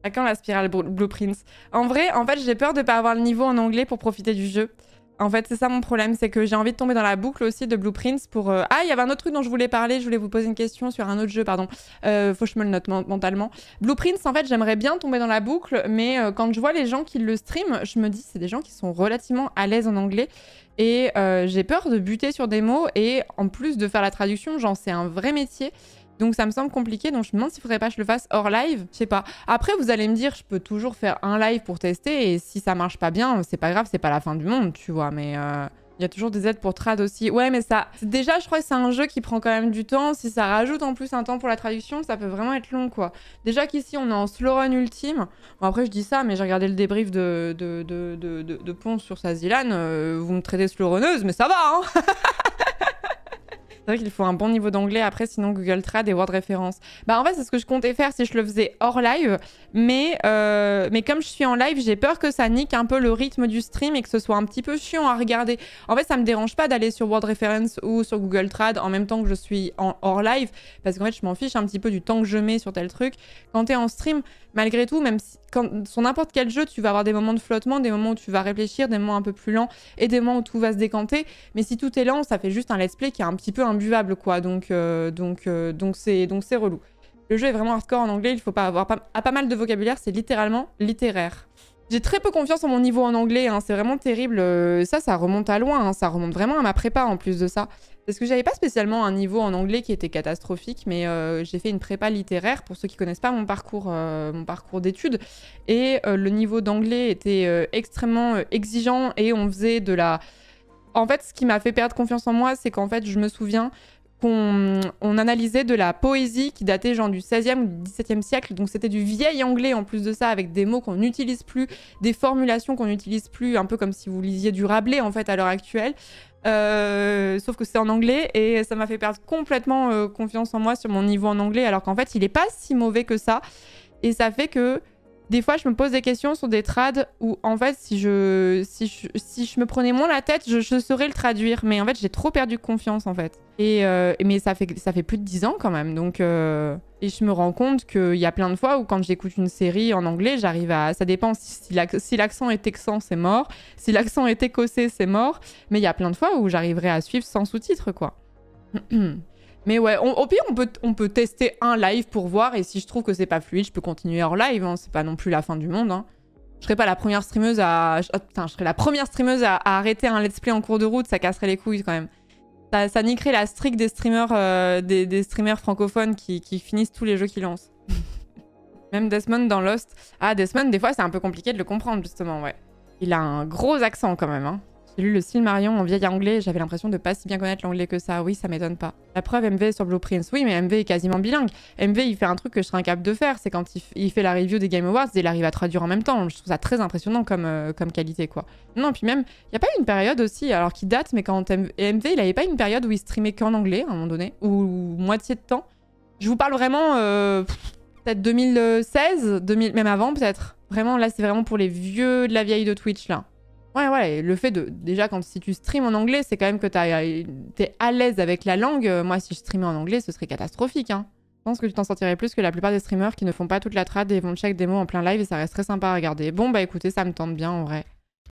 À quand la spirale Blueprints? En vrai, en fait, j'ai peur de pas avoir le niveau en anglais pour profiter du jeu. En fait, c'est ça mon problème, c'est que j'ai envie de tomber dans la boucle aussi de Blueprints pour... Ah, il y avait un autre truc dont je voulais parler, je voulais vous poser une question sur un autre jeu, pardon. Faut que je me le note mentalement. Blueprints, en fait, j'aimerais bien tomber dans la boucle, mais quand je vois les gens qui le stream, je me dis c'est des gens qui sont relativement à l'aise en anglais. Et j'ai peur de buter sur des mots et en plus de faire la traduction, genre c'est un vrai métier. Donc ça me semble compliqué, donc je me demande s'il faudrait pas que je le fasse hors live, je sais pas. Après vous allez me dire, je peux toujours faire un live pour tester et si ça marche pas bien, c'est pas grave, c'est pas la fin du monde, tu vois, mais il y a toujours des aides pour trad aussi. Ouais mais ça, déjà je crois que c'est un jeu qui prend quand même du temps, si ça rajoute en plus un temps pour la traduction, ça peut vraiment être long quoi. Déjà qu'ici on est en slow run ultime, bon après je dis ça, mais j'ai regardé le débrief de Ponce sur Sazilan, vous me traitez slow runneuse, mais ça va hein. C'est vrai qu'il faut un bon niveau d'anglais après, sinon Google Trad et Word Référence. Bah en fait, c'est ce que je comptais faire si je le faisais hors live. Mais comme je suis en live, j'ai peur que ça nique un peu le rythme du stream et que ce soit un petit peu chiant à regarder. En fait, ça me dérange pas d'aller sur Word Référence ou sur Google Trad en même temps que je suis hors live. Parce qu'en fait, je m'en fiche un petit peu du temps que je mets sur tel truc. Quand t'es en stream, malgré tout, même si, sur n'importe quel jeu, tu vas avoir des moments de flottement, des moments où tu vas réfléchir, des moments un peu plus lents et des moments où tout va se décanter. Mais si tout est lent, ça fait juste un let's play qui est un petit peu imbuvable, quoi. Donc c'est relou. Le jeu est vraiment hardcore en anglais, il faut pas avoir pas mal de vocabulaire, c'est littéralement littéraire. J'ai très peu confiance en mon niveau en anglais, hein, c'est vraiment terrible. Ça remonte à loin, hein, ça remonte vraiment à ma prépa en plus de ça. Parce que j'avais pas spécialement un niveau en anglais qui était catastrophique, mais j'ai fait une prépa littéraire, pour ceux qui connaissent pas mon parcours d'études. Et le niveau d'anglais était extrêmement exigeant et on faisait de la... En fait, ce qui m'a fait perdre confiance en moi, c'est qu'en fait, je me souviens qu'on analysait de la poésie qui datait genre du 16e ou du 17e siècle. Donc c'était du vieil anglais en plus de ça, avec des mots qu'on n'utilise plus, des formulations qu'on n'utilise plus, un peu comme si vous lisiez du Rabelais en fait à l'heure actuelle. Sauf que c'est en anglais et ça m'a fait perdre complètement confiance en moi sur mon niveau en anglais, alors qu'en fait il est pas si mauvais que ça. Et ça fait que des fois, je me pose des questions sur des trads où, en fait, si je me prenais moins la tête, je saurais le traduire. Mais en fait, j'ai trop perdu confiance, en fait. Mais ça fait plus de 10 ans, quand même. Donc, et je me rends compte qu'il y a plein de fois où, quand j'écoute une série en anglais, j'arrive à... Ça dépend si l'accent est texan, c'est mort. Si l'accent est écossais, c'est mort. Mais il y a plein de fois où j'arriverai à suivre sans sous-titres, quoi. Mais ouais, au pire, on peut tester un live pour voir. Et si je trouve que c'est pas fluide, je peux continuer hors live. Hein. C'est pas non plus la fin du monde. Hein. Je serais pas la première streameuse à... Putain, je serais la première streameuse à arrêter un let's play en cours de route. Ça casserait les couilles quand même. Ça niquerait la streak des streamers, des streamers francophones qui finissent tous les jeux qu'ils lancent. Même Desmond dans Lost. Ah, Desmond, des fois, c'est un peu compliqué de le comprendre, justement, ouais. Il a un gros accent quand même, hein. J'ai lu le Silmarillion en vieil anglais, j'avais l'impression de pas si bien connaître l'anglais que ça. Oui, ça m'étonne pas. La preuve, MV sur Blueprints. Oui, mais MV est quasiment bilingue. MV, il fait un truc que je serais incapable de faire, c'est quand il fait la review des Game Awards, il arrive à traduire en même temps. Je trouve ça très impressionnant comme qualité, quoi. Non, puis même, il y a pas eu une période aussi, alors qui date, mais quand MV, il avait pas une période où il streamait qu'en anglais, à un moment donné, ou moitié de temps. Je vous parle vraiment, peut-être 2016, même avant, peut-être. Vraiment, là, c'est vraiment pour les vieux de la vieille de Twitch, là. Ouais, le fait de... Déjà, si tu streams en anglais, c'est quand même que t'es à l'aise avec la langue. Moi, si je streamais en anglais, ce serait catastrophique, hein. Je pense que tu t'en sortirais plus que la plupart des streamers qui ne font pas toute la trad et vont check des mots en plein live et ça reste très sympa à regarder. Bon, bah écoutez, ça me tente bien, en vrai.